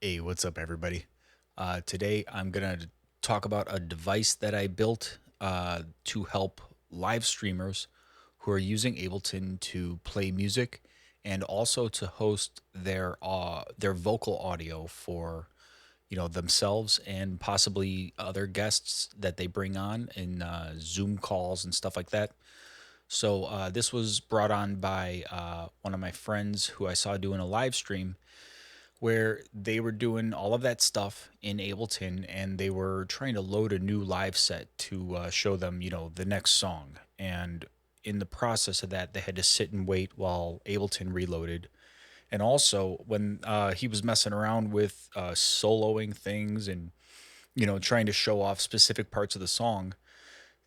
Hey, what's up, everybody? Today I'm going to talk about a device that I built to help live streamers who are using Ableton to play music and also to host their vocal audio for themselves and possibly other guests that they bring on in Zoom calls and stuff like that. So this was brought on by one of my friends who I saw doing a live stream where they were doing all of that stuff in Ableton and they were trying to load a new live set to show them, the next song. And in the process of that, they had to sit and wait while Ableton reloaded. And also, when he was messing around with soloing things and, trying to show off specific parts of the song,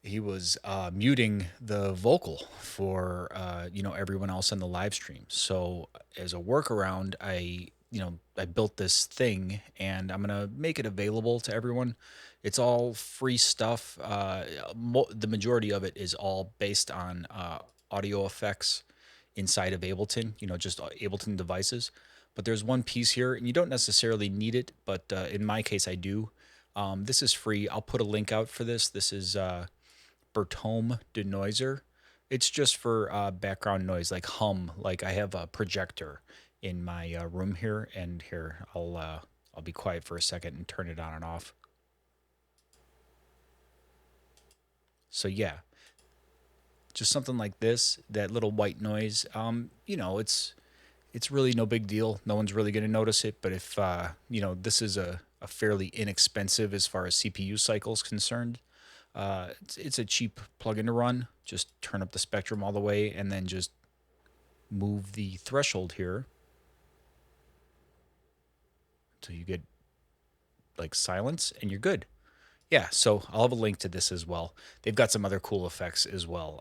he was muting the vocal for everyone else in the live stream. So as a workaround, I built this thing and I'm gonna make it available to everyone. It's all free stuff. The majority of it is all based on audio effects inside of Ableton. Just Ableton devices. But there's one piece here, and you don't necessarily need it, but in my case, I do. This is free. I'll put a link out for this. This is Bertom DeNoiser. It's just for background noise, like hum. Like I have a projector in my room here, and here I'll be quiet for a second and turn it on and off. So yeah, just something like this, that little white noise. It's really no big deal. No one's really going to notice it. But if this is a fairly inexpensive as far as CPU cycles concerned. It's a cheap plugin to run. Just turn up the spectrum all the way and then just move the threshold here until you get like silence and you're good. Yeah, so I'll have a link to this as well. They've got some other cool effects as well,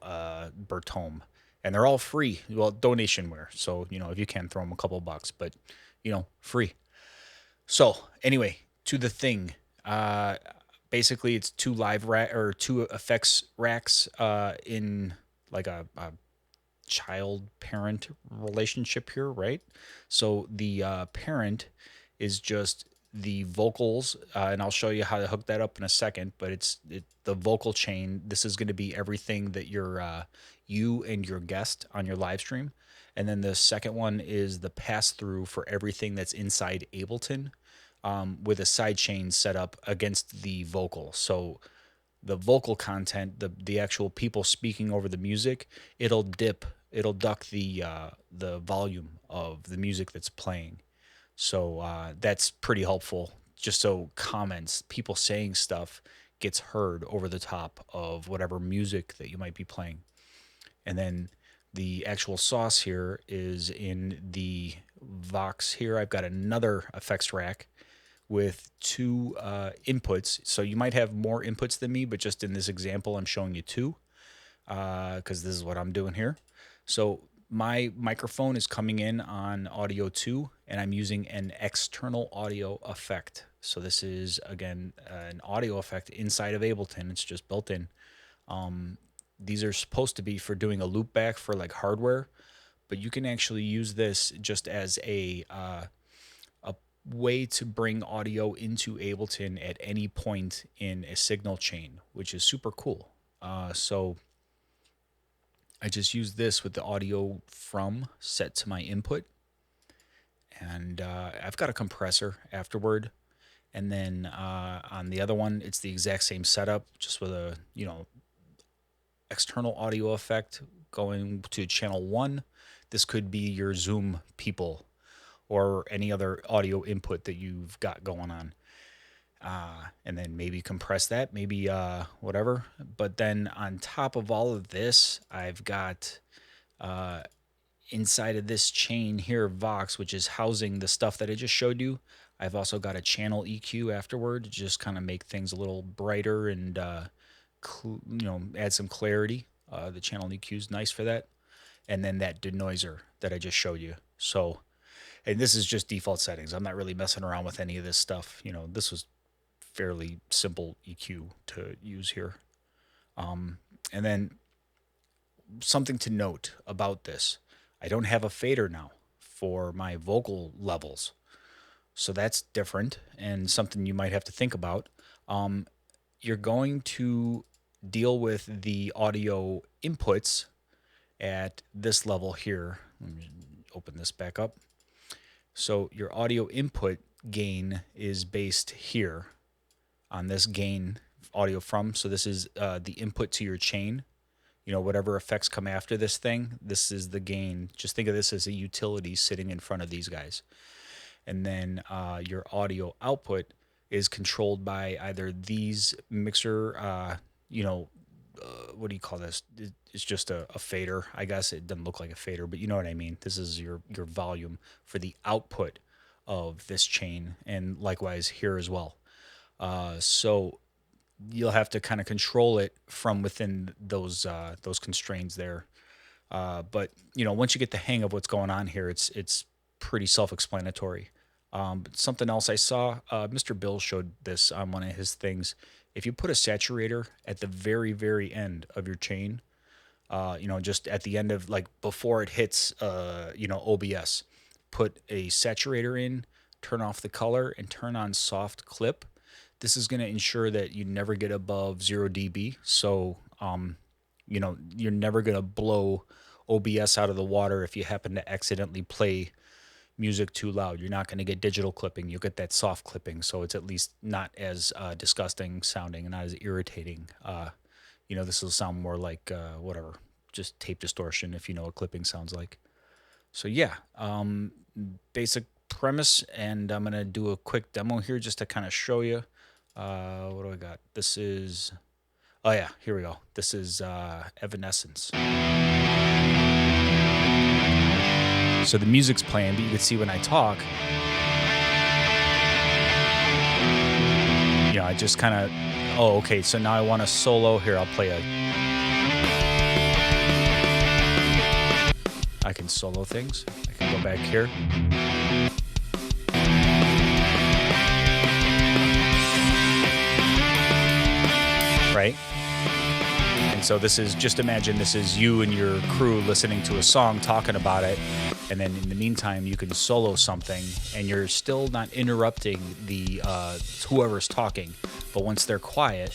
Bertome, and they're all free. Well, donationware, so if you can throw them a couple bucks, but free. So anyway, to the thing. Basically, it's two two effects racks in like a child parent relationship here, right? So the parent is just the vocals, and I'll show you how to hook that up in a second. But the vocal chain. This is going to be everything that you and your guest on your live stream, and then the second one is the pass through for everything that's inside Ableton, with a side chain set up against the vocal. So the vocal content, the actual people speaking over the music, it'll duck the volume of the music that's playing. So that's pretty helpful. Just so comments, people saying stuff gets heard over the top of whatever music that you might be playing. And then the actual sauce here is in the Vox here. I've got another effects rack with two inputs. So you might have more inputs than me, but just in this example, I'm showing you two because this is what I'm doing here. So my microphone is coming in on audio 2, and I'm using an external audio effect. So this is, again, an audio effect inside of Ableton. It's just built in. These are supposed to be for doing a loop back for like hardware, but you can actually use this just as a way to bring audio into Ableton at any point in a signal chain, which is super cool. So I just use this with the audio from set to my input, and I've got a compressor afterward. And then on the other one, it's the exact same setup, just with a external audio effect going to channel 1. This could be your Zoom people or any other audio input that you've got going on. And then maybe compress that, maybe whatever. But then on top of all of this, I've got inside of this chain here, Vox, which is housing the stuff that I just showed you. I've also got a channel EQ afterward to just kind of make things a little brighter and add some clarity. The channel EQ is nice for that. And then that denoiser that I just showed you. So, and this is just default settings. I'm not really messing around with any of this stuff. This was fairly simple EQ to use here. And then something to note about this, I don't have a fader now for my vocal levels. So that's different and something you might have to think about. Um, you're going to deal with the audio inputs at this level here. Let me open this back up. So your audio input gain is based here on this gain audio from. So this is the input to your chain. You know, whatever effects come after this thing, this is the gain. Just think of this as a utility sitting in front of these guys. And then your audio output is controlled by either these mixer, what do you call this? It's just a fader, I guess. It doesn't look like a fader, but you know what I mean. This is your volume for the output of this chain, and likewise here as well. So you'll have to kind of control it from within those constraints there. But once you get the hang of what's going on here, it's pretty self-explanatory. But something else I saw, Mr. Bill showed this on one of his things. If you put a saturator at the very, very end of your chain, just at the end of, like, before it hits, OBS, put a saturator in, turn off the color, and turn on soft clip. This is going to ensure that you never get above 0 dB. So, you're never going to blow OBS out of the water if you happen to accidentally play music too loud. You're not going to get digital clipping. You'll get that soft clipping. So it's at least not as disgusting sounding and not as irritating. This will sound more like whatever, just tape distortion, if you know what clipping sounds like. So yeah, basic premise, and I'm going to do a quick demo here just to kind of show you. What do I got? This is, oh yeah, here we go. This is Evanescence. So the music's playing, but you can see when I talk, I just kind of, oh, okay, so now I want a solo. Here, I'll play I can solo things. I can go back here. Right? And so this is, just imagine this is you and your crew listening to a song, talking about it, and then in the meantime you can solo something, and you're still not interrupting the whoever's talking, but once they're quiet,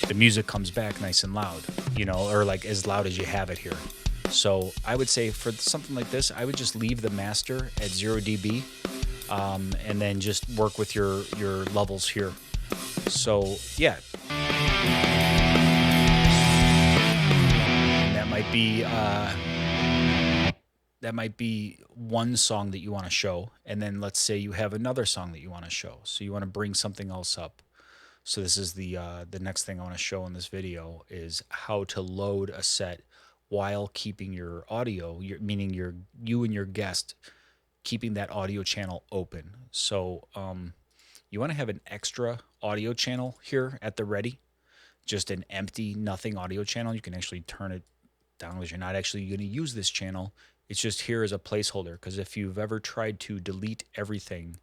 the music comes back nice and loud, or like as loud as you have it here. So I would say for something like this, I would just leave the master at 0 dB, and then just work with your levels here. So yeah, and that might be one song that you want to show, and then let's say you have another song that you want to show, so you want to bring something else up. So this is the next thing I want to show in this video, is how to load a set while keeping your audio, meaning you and your guest, keeping that audio channel open. So you want to have an extra audio channel here at the ready, just an empty, nothing audio channel. You can actually turn it down because you're not actually going to use this channel. It's just here as a placeholder, because if you've ever tried to delete everything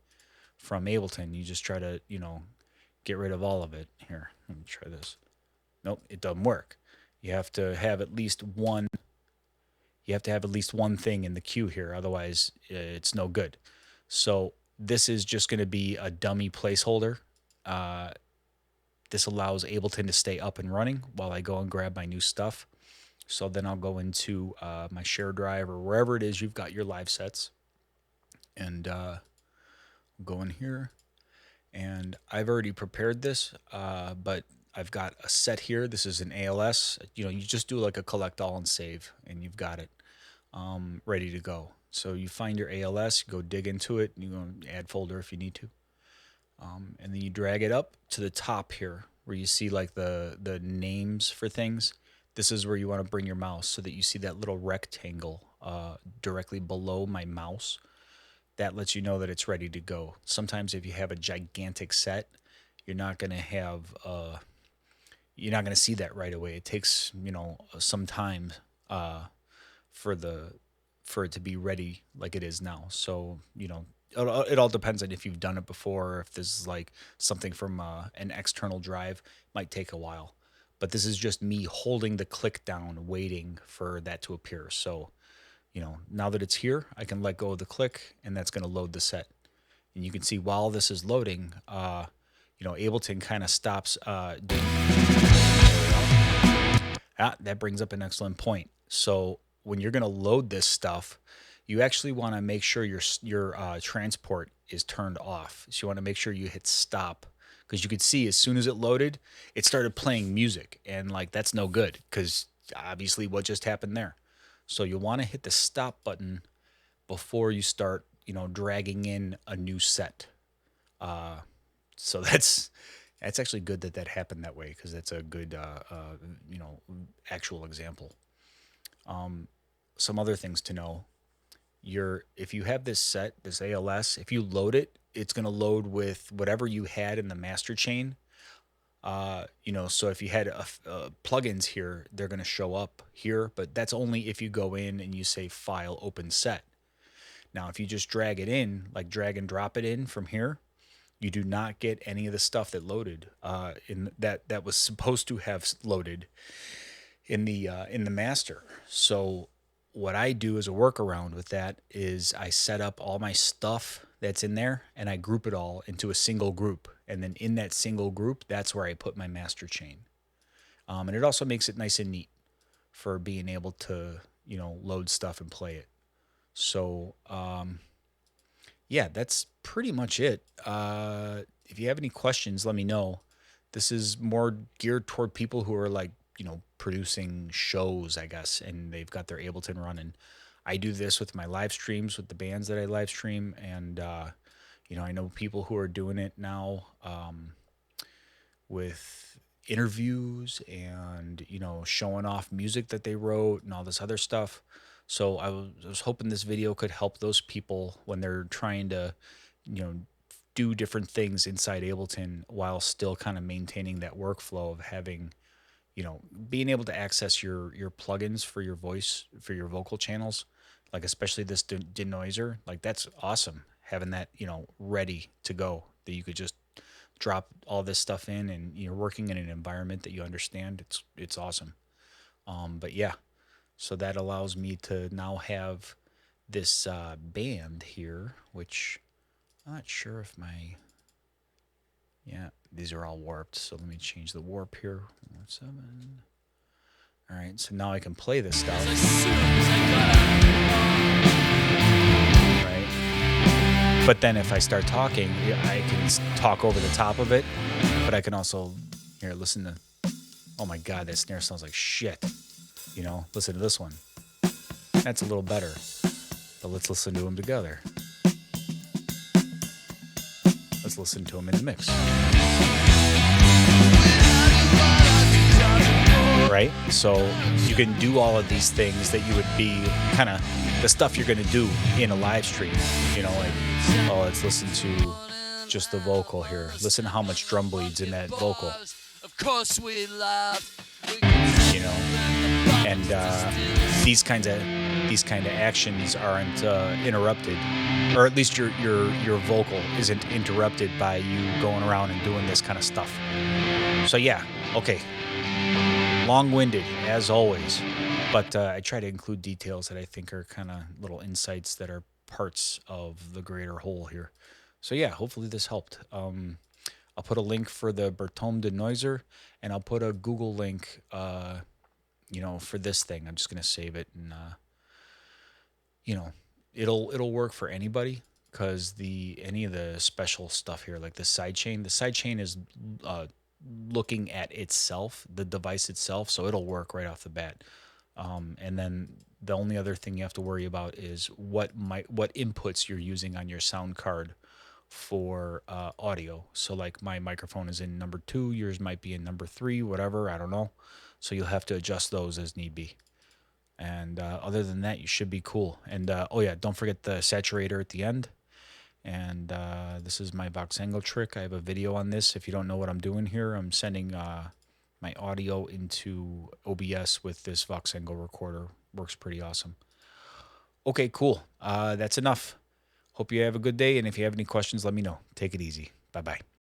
from Ableton, you just try to, get rid of all of it. Here, let me try this. Nope, it doesn't work. You have to have at least one. You have to have at least one thing in the queue here, otherwise it's no good. So this is just going to be a dummy placeholder. This allows Ableton to stay up and running while I go and grab my new stuff. So then I'll go into my share drive or wherever it is you've got your live sets, and go in here. And I've already prepared this, but I've got a set here. This is an ALS. You just do like a collect all and save, and you've got it ready to go. So you find your ALS, you go dig into it, and you go add folder if you need to. And then you drag it up to the top here where you see like the names for things. This is where you want to bring your mouse so that you see that little rectangle directly below my mouse. That lets you know that it's ready to go. Sometimes if you have a gigantic set, you're not going to have you're not going to see that right away. It takes some time for it to be ready like it is now. So it all depends on if you've done it before, or if this is like something from an external drive. It might take a while, but this is just me holding the click down, waiting for that to appear. So now that it's here, I can let go of the click, and that's going to load the set. And you can see while this is loading, Ableton kind of stops doing. That brings up an excellent point. So when you're going to load this stuff, you actually want to make sure your transport is turned off. So you want to make sure you hit stop, because you could see as soon as it loaded, it started playing music, and like that's no good because obviously what just happened there. So you'll want to hit the stop button before you start, dragging in a new set. So that's actually good that happened that way, because that's a good actual example. Some other things to know: if you have this set, this ALS, if you load it, it's going to load with whatever you had in the master chain. So if you had plugins here, they're going to show up here, but that's only if you go in and you say File, Open Set. Now, if you just drag it in, like drag and drop it in from here, you do not get any of the stuff that loaded in that was supposed to have loaded in the master. So what I do as a workaround with that is I set up all my stuff that's in there and I group it all into a single group. And then in that single group, that's where I put my master chain. And it also makes it nice and neat for being able to, load stuff and play it. So, yeah, that's pretty much it. If you have any questions, let me know. This is more geared toward people who are like, producing shows, I guess, and they've got their Ableton running. I do this with my live streams with the bands that I live stream, and I know people who are doing it now with interviews and showing off music that they wrote and all this other stuff. So I was hoping this video could help those people when they're trying to do different things inside Ableton while still kind of maintaining that workflow of having being able to access your plugins for your voice, for your vocal channels, like especially this denoiser. Like that's awesome, having that ready to go, that you could just drop all this stuff in, and you're working in an environment that you understand. It's awesome. But yeah, so that allows me to now have this band here, which I'm not sure if these are all warped. So let me change the warp here. 7. All right, so now I can play this stuff. Right. But then if I start talking, I can talk over the top of it. But I can also, here, listen to, oh my God, that snare sounds like shit. Listen to this one. That's a little better. But let's listen to them together. Let's listen to them in the mix. Right? So you can do all of these things that you would be kind of the stuff you're going to do in a live stream. Let's listen to just the vocal here. Listen to how much drum bleeds in that vocal. Of course we love. And these kind of actions aren't interrupted, or at least your vocal isn't interrupted by you going around and doing this kind of stuff. So yeah, okay. Long-winded as always, but I try to include details that I think are kind of little insights that are parts of the greater whole here. So yeah, hopefully this helped. I'll put a link for the Bertom DeNoiser, and I'll put a Google link for this thing. I'm just gonna save it, and it'll work for anybody, because any of the special stuff here, like the sidechain is looking at itself, the device itself, so it'll work right off the bat. And then the only other thing you have to worry about is what inputs you're using on your sound card for audio. So like my microphone is in number 2, yours might be in number 3, whatever, I don't know. So you'll have to adjust those as need be. And other than that, you should be cool. And oh yeah, don't forget the saturator at the end. And this is my Vox angle trick. I have a video on this. If you don't know what I'm doing here, I'm sending my audio into OBS with this Vox angle recorder. Works pretty awesome. Okay, cool. That's enough. Hope you have a good day. And if you have any questions, let me know. Take it easy. Bye-bye.